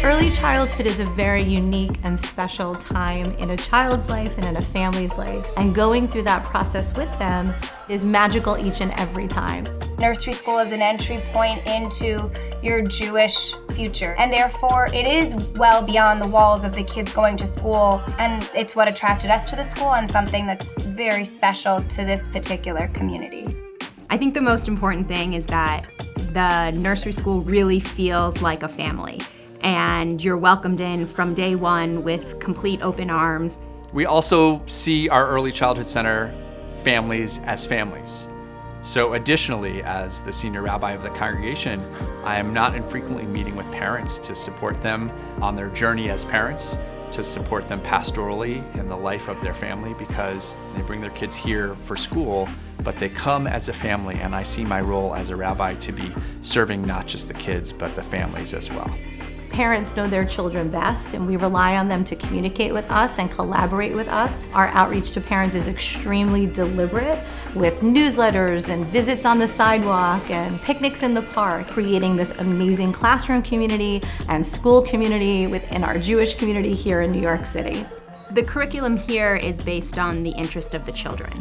Early childhood is a very unique and special time in a child's life and in a family's life. And going through that process with them is magical each and every time. Nursery school is an entry point into your Jewish future. And therefore, it is well beyond the walls of the kids going to school. And it's what attracted us to the school and something that's very special to this particular community. I think the most important thing is that the nursery school really feels like a family. And you're welcomed in from day one with complete open arms. We also see our early childhood center families as families. So additionally, as the senior rabbi of the congregation, I am not infrequently meeting with parents to support them on their journey as parents, to support them pastorally in the life of their family, because they bring their kids here for school, but they come as a family, and I see my role as a rabbi to be serving not just the kids, but the families as well. Parents know their children best, and we rely on them to communicate with us and collaborate with us. Our outreach to parents is extremely deliberate, with newsletters and visits on the sidewalk and picnics in the park, creating this amazing classroom community and school community within our Jewish community here in New York City. The curriculum here is based on the interest of the children.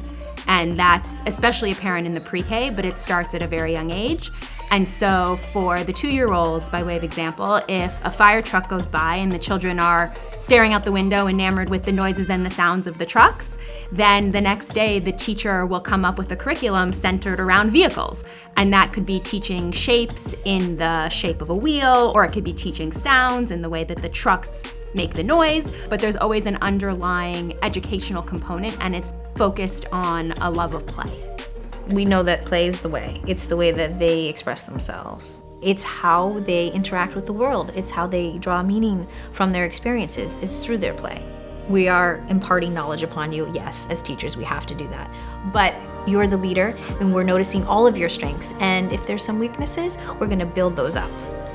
And that's especially apparent in the pre-K, but it starts at a very young age. And so for the 2-year-olds, by way of example, if a fire truck goes by and the children are staring out the window enamored with the noises and the sounds of the trucks, then the next day the teacher will come up with a curriculum centered around vehicles. And that could be teaching shapes in the shape of a wheel, or it could be teaching sounds in the way that the trucks make the noise, but there's always an underlying educational component, and it's focused on a love of play. We know that play is the way. It's the way that they express themselves. It's how they interact with the world. It's how they draw meaning from their experiences. It's through their play. We are imparting knowledge upon you. Yes, as teachers, we have to do that. But you're the leader, and we're noticing all of your strengths. And if there's some weaknesses, we're going to build those up.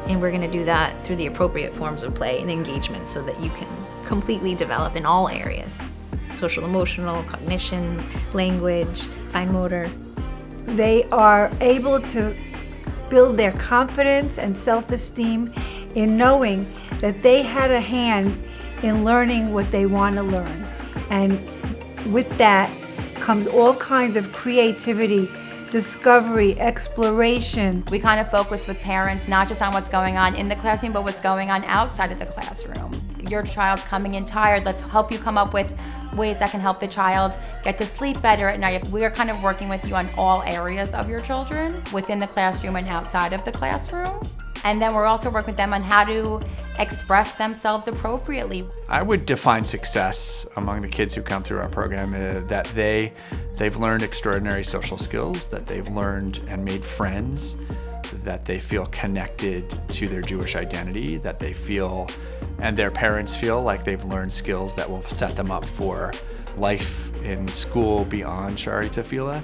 And we're going to do that through the appropriate forms of play and engagement so that you can completely develop in all areas. Social, emotional, cognition, language, fine motor. They are able to build their confidence and self-esteem in knowing that they had a hand in learning what they want to learn. And with that comes all kinds of creativity, discovery, exploration. We kind of focus with parents not just on what's going on in the classroom, but what's going on outside of the classroom. Your child's coming in tired, let's help you come up with ways that can help the child get to sleep better at night. We are kind of working with you on all areas of your children within the classroom and outside of the classroom. And then we're also working with them on how to express themselves appropriately. I would define success among the kids who come through our program that they've learned extraordinary social skills, that they've learned and made friends, that they feel connected to their Jewish identity, that they feel, and their parents feel like they've learned skills that will set them up for life in school beyond Shaaray Tefila.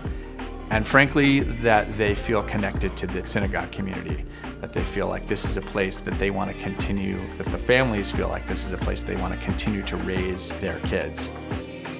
And frankly, that they feel connected to the synagogue community, that they feel like this is a place that they want to continue, that the families feel like this is a place they want to continue to raise their kids.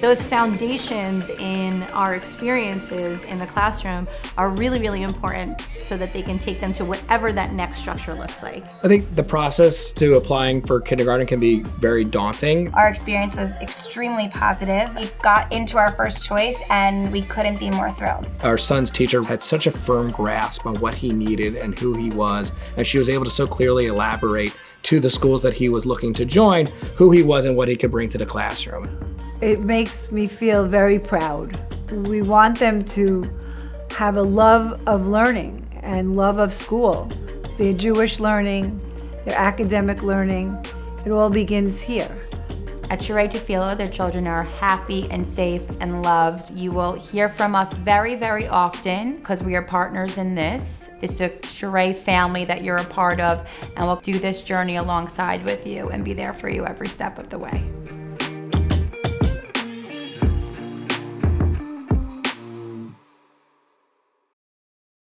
Those foundations in our experiences in the classroom are really, really important so that they can take them to whatever that next structure looks like. I think the process to applying for kindergarten can be very daunting. Our experience was extremely positive. We got into our first choice and we couldn't be more thrilled. Our son's teacher had such a firm grasp on what he needed and who he was, and she was able to so clearly elaborate to the schools that he was looking to join who he was and what he could bring to the classroom. It makes me feel very proud. We want them to have a love of learning and love of school. Their Jewish learning, their academic learning, it all begins here. At Shaaray Tefila, their children are happy and safe and loved. You will hear from us very, very often because we are partners in this. It's a Shaaray family that you're a part of, and we'll do this journey alongside with you and be there for you every step of the way.